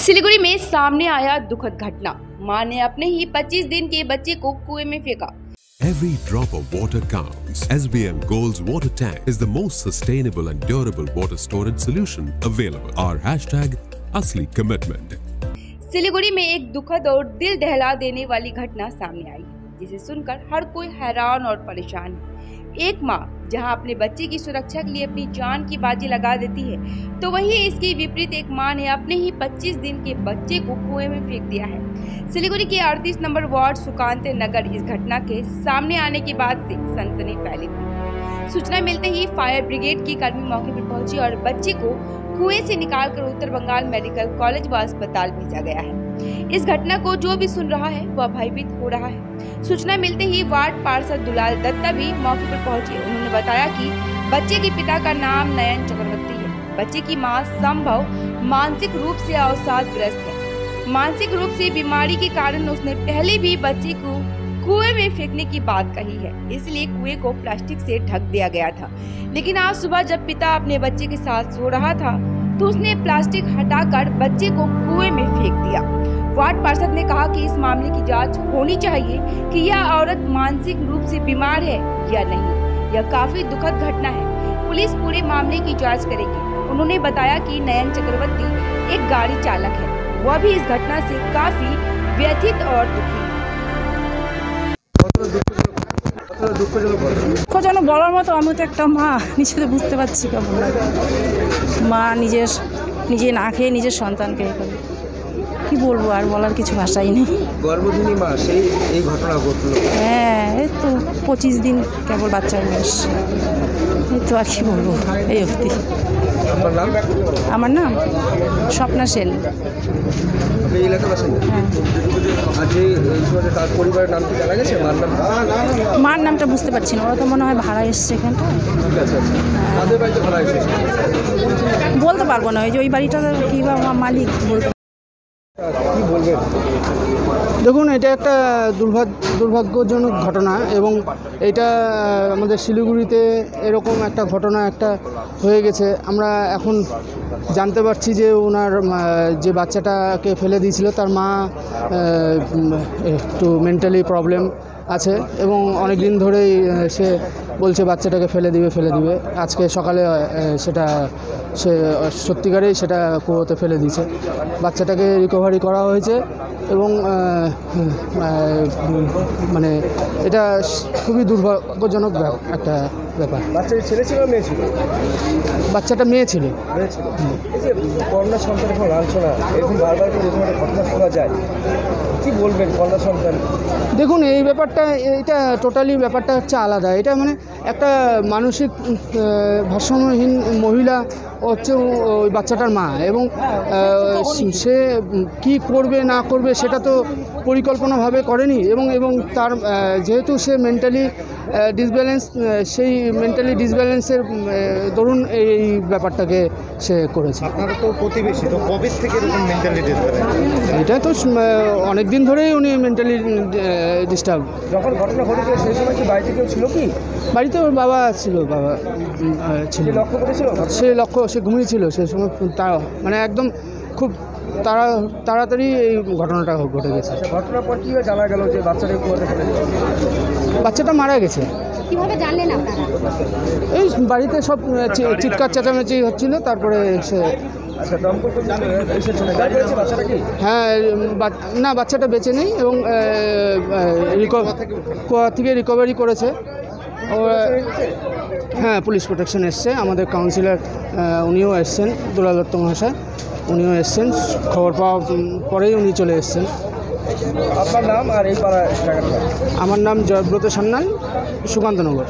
सिलीगुड़ी में सामने आया दुखद घटना। मां ने अपने ही 25 दिन के बच्चे को कुएं में फेंका। Every drop of water counts. SBM Gold's water tank is the most sustainable and durable water storage solution available. Our hashtag असली commitment. सिलीगुड़ी में एक दुखद और दिल दहला देने वाली घटना सामने आई, जिसे सुनकर हर कोई हैरान और परेशान है। एक माँ जहां अपने बच्चे की सुरक्षा के लिए अपनी जान की बाजी लगा देती है, तो वहीं इसके विपरीत एक मां ने अपने ही 25 दिन के बच्चे को कुएं में फेंक दिया है। सिलीगुड़ी के 38 नंबर वार्ड सुकांत नगर इस घटना के सामने आने के बाद से सनसनी फैली थी। सूचना मिलते ही फायर ब्रिगेड की कर्मी मौके पर पहुंची और बच्चे को कुएं से निकालकर उत्तर बंगाल मेडिकल कॉलेज व अस्पताल भेजा गया है। इस घटना को जो भी सुन रहा है वह भयभीत हो रहा है। सूचना मिलते ही वार्ड पार्षद दुलाल दत्ता भी मौके पर पहुंचे। उन्होंने बताया कि बच्चे के पिता का नाम नयन चक्रवर्ती है। बच्चे की मां संभव मानसिक रूप से अवसादग्रस्त है। मानसिक रूप से बीमारी के कारण उसने पहले भी बच्चे को कुएं में फेंकने की बात कही है, इसलिए कुएं को प्लास्टिक से ढक दिया गया था। लेकिन आज सुबह जब पिता अपने बच्चे के साथ सो रहा था, तो उसने प्लास्टिक हटाकर बच्चे को कुएं में फेंक दिया। वार्ड पार्षद ने कहा कि इस मामले की जांच होनी चाहिए कि यह औरत मानसिक रूप से बीमार है या नहीं। यह काफी दुखद घटना है। पुलिस पूरे मामले की जांच करेगी। उन्होंने बताया कि नयन चक्रवर्ती एक गाड़ी चालक है। वह भी इस घटना से काफी व्यथित और दुखी है। যেন বলার মতো আমি তো একটা মা নিজে বুঝতে পারছি কেমন লাগে। মা নিজে না খেয়ে নিজের সন্তানকে এ করে কি বলবো, আর বলার কিছু ভাষাই নেই। গর্ভধারী মা সেই এই ঘটনা ঘটলো। হ্যাঁ, এই তো 25 দিন কেবল বাচ্চার বয়স। এই তো আর কি বলবো এই অবধি। আমার নাম স্বপ্না সেন। এই এলাকার বাসিন্দা। হ্যাঁ। আজ এই সময় তার পরিবারের নাম কি জানা গেছে? মার নামটা বুঝতে পারছি না। ওরা তো মনে হয় ভাড়া এসছে এখানটা। ঠিক আছে। তাদের বাড়িতে ভাড়া এসেছে। বলতে পারবো না, ওই যে ওই বাড়িটা কি বা মালিক বলতে। কি বলবেন? দেখুন, এটা একটা দুর্ভাগ্যজনক ঘটনা এবং এটা আমাদের শিলিগুড়িতে এরকম একটা ঘটনা একটা হয়ে গেছে। আমরা এখন জানতে পারছি যে ওনার যে বাচ্চাটাকে ফেলে দিয়েছিল তার মা একটু মেন্টালি প্রবলেম আছে এবং অনেক দিন ধরেই সে বলছে বাচ্চাটাকে ফেলে দিবে। আজকে সকালে সেটা সে সত্যিকারেই সেটা কুয়োতে ফেলে দিয়েছে। বাচ্চাটাকে রিকভারি করা হয়েছে এবং মানে এটা খুবই দুর্ভাগ্যজনক একটা ব্যাপার। বাচ্চাটা ছেলে ছিল মেয়ে ছিল? বাচ্চাটা মেয়ে ছিল। এই যে কন্যা সন্তান এখন লাঞ্ছনা এরকম বারবার এরকম একটা ঘটনা শোনা যায়, কি বলবেন কন্যা সন্তান? দেখুন, এই ব্যাপারটা এটা টোটালি ব্যাপারটা হচ্ছে আলাদা। এটা মানে একটা মানসিক ভারসাম্যহীন মহিলা হচ্ছে ওই বাচ্চাটার মা এবং সে কি করবে না করবে সেটা তো পরিকল্পনাভাবে করেনি এবং তার যেহেতু সে মেন্টালি ডিসব্যালেন্স, সেই মেন্টালি ডিসব্যালেন্সের দরুন এই ব্যাপারটাকে সে করেছে। আপনারা তো প্রতিবেশী, তো কবে থেকে এরকম মেন্টালি ডিসব্যালেন্স? এটা তো অনেক দিন ধরেই উনি মেন্টালি ডিস্টার্ব। যখন ঘটনা ঘটেছিল সেই সময় কি বাড়িতে কেউ ছিল? কি বাড়িতে ওর বাবা ছিল। লক্ষ্য করেছিল? সে ঘুমিয়েছিল সেই সময়। মানে একদম খুব তাড়াতাড়ি এই ঘটনাটা ঘটে গেছে। ঘটনার পর কীভাবে জানা গেল যে বাচ্চাটা মারা গেছে? কিভাবে জানলেন আপনারা? এই বাড়িতে সব চিৎকার চেঁচামেচি হচ্ছিল, তারপরে সে হ্যাঁ না, বাচ্চাটা বেঁচে নেই এবং কুয়া থেকে রিকভারি করেছে। হ্যাঁ, পুলিশ প্রোটেকশন এসছে। আমাদের কাউন্সিলর উনিও এসছেন, দুলাল দত্ত মহাশয়, উনিও এসছেন। খবর পাওয়ার পরেই উনি চলে এসছেন। আপনার নাম আর এই পাড়া? আমার নাম জয়ব্রত সান্যাল, সুকান্তনগর।